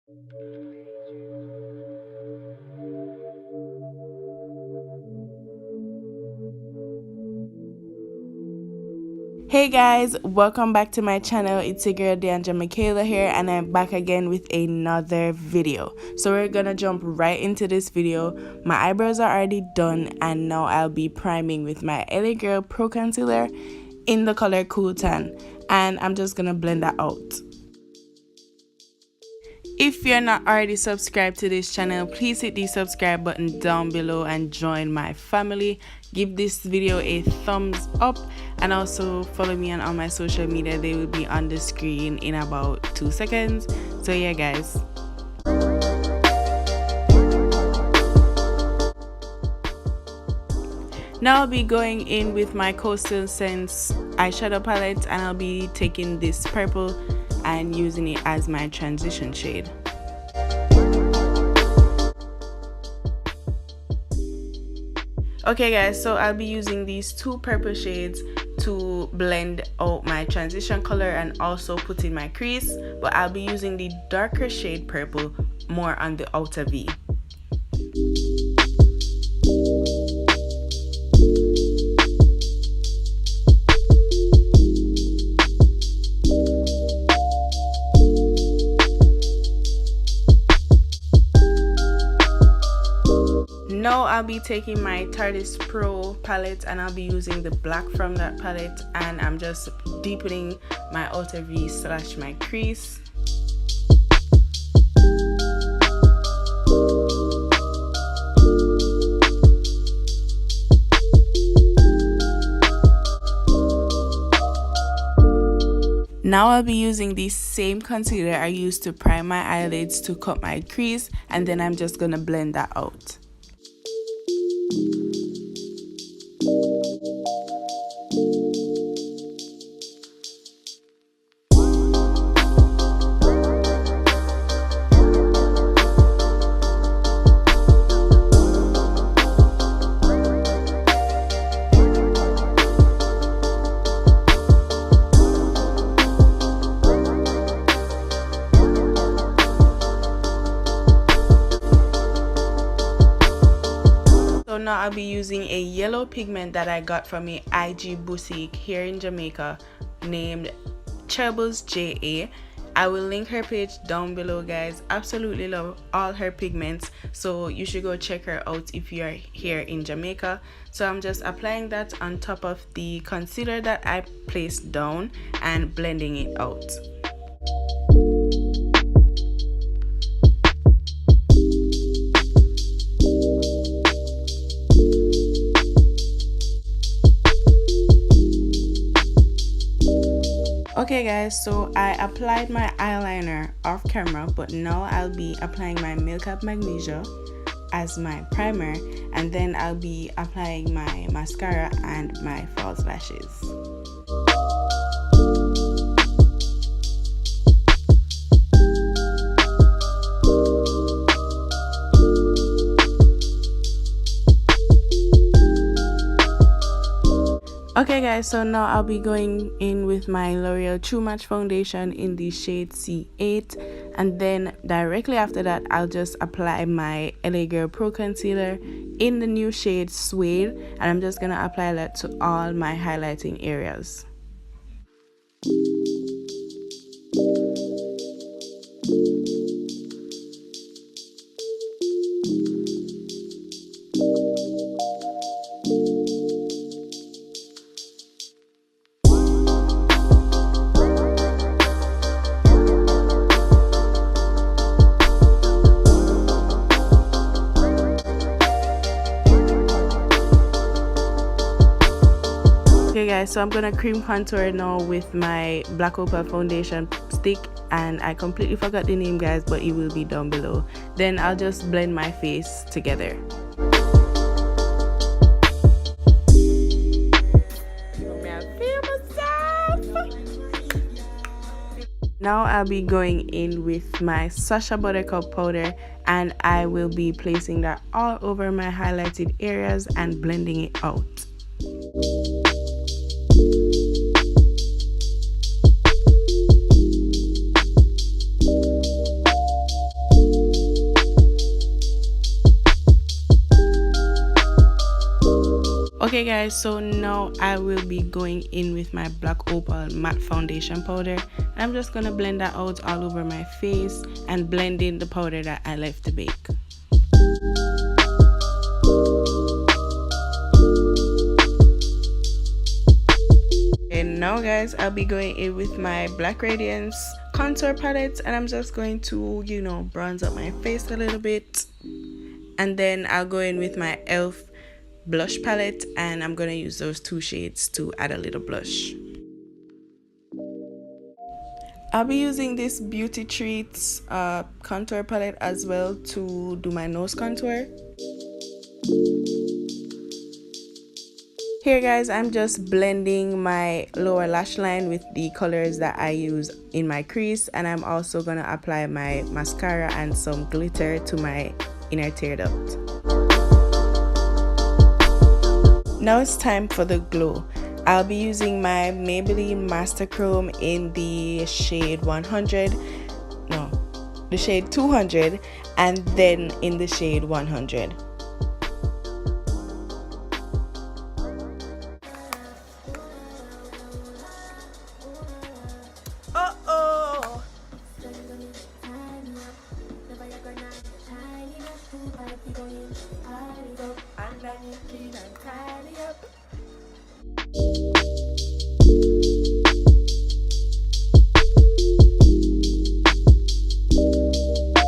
Hey guys, welcome back to my channel. It's your girl Mickayla here, and I'm back again with another video. So we're gonna jump right into this video. My eyebrows are already done, and now I'll be priming with my LA Girl Pro Concealer in the color Cool Tan, and I'm just gonna blend that out. If you're not already subscribed to this channel, please hit the subscribe button down below and join my family. Give this video a thumbs up and also follow me on all my social media. They will be on the screen in about 2 seconds. So yeah guys. Now I'll be going in with my Costal Sense eyeshadow palette, and I'll be taking this purple and using it as my transition shade. Okay guys, so I'll be using these two purple shades to blend out my transition color and also put in my crease, but I'll be using the darker shade purple more on the outer V. Now I'll be taking my Tartiste Pro palette and I'll be using the black from that palette, and I'm just deepening my outer V / my crease. Now I'll be using the same concealer I used to prime my eyelids to cut my crease, and then I'm just gonna blend that out. So now I'll be using a yellow pigment that I got from a IG boutique here in Jamaica named Cheryl's JA. I will link her page down below guys. Absolutely love all her pigments, so you should go check her out if you are here in Jamaica. So I'm just applying that on top of the concealer that I placed down and blending it out. Okay guys, so I applied my eyeliner off camera, but now I'll be applying my Makeup Magnesia as my primer, and then I'll be applying my mascara and my false lashes. Okay guys, so now I'll be going in with my L'Oreal True Match foundation in the shade C8, and then directly after that I'll just apply my LA Girl Pro Concealer in the new shade Suede, and I'm just gonna apply that to all my highlighting areas. Okay guys, so I'm gonna cream contour now with my black Opal foundation stick, and I completely forgot the name guys, but it will be down below. Then I'll just blend my face together. Now I'll be going in with my Sacha Buttercup powder, and I will be placing that all over my highlighted areas and blending it out. Okay guys, so now I will be going in with my black Opal matte foundation powder. I'm just gonna blend that out all over my face and blend in the powder that I left to bake. And now guys, I'll be going in with my black Radiance contour palette, and I'm just going to, you know, bronze up my face a little bit. And then I'll go in with my e.l.f. blush palette, and I'm gonna use those two shades to add a little blush. I'll be using this Beauty Treats contour palette as well to do my nose contour. Here guys, I'm just blending my lower lash line with the colors that I use in my crease, and I'm also gonna apply my mascara and some glitter to my inner tear duct. Now it's time for the glow. I'll be using my Maybelline Master Chrome in the shade 200, and then in the shade 100.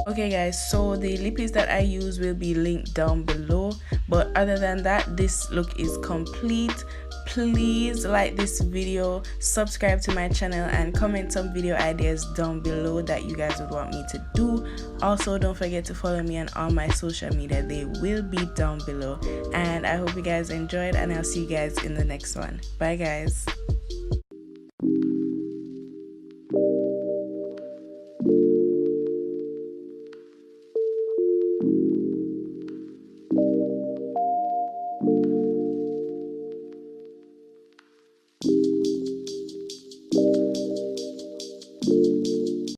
Okay guys, so the lippies that I use will be linked down below, but other than that, this look is complete. Please like this video, subscribe to my channel, and comment some video ideas down below that you guys would want me to do. Also, don't forget to follow me on all my social media, they will be down below. And I hope you guys enjoyed, and I'll see you guys in the next one. Bye guys.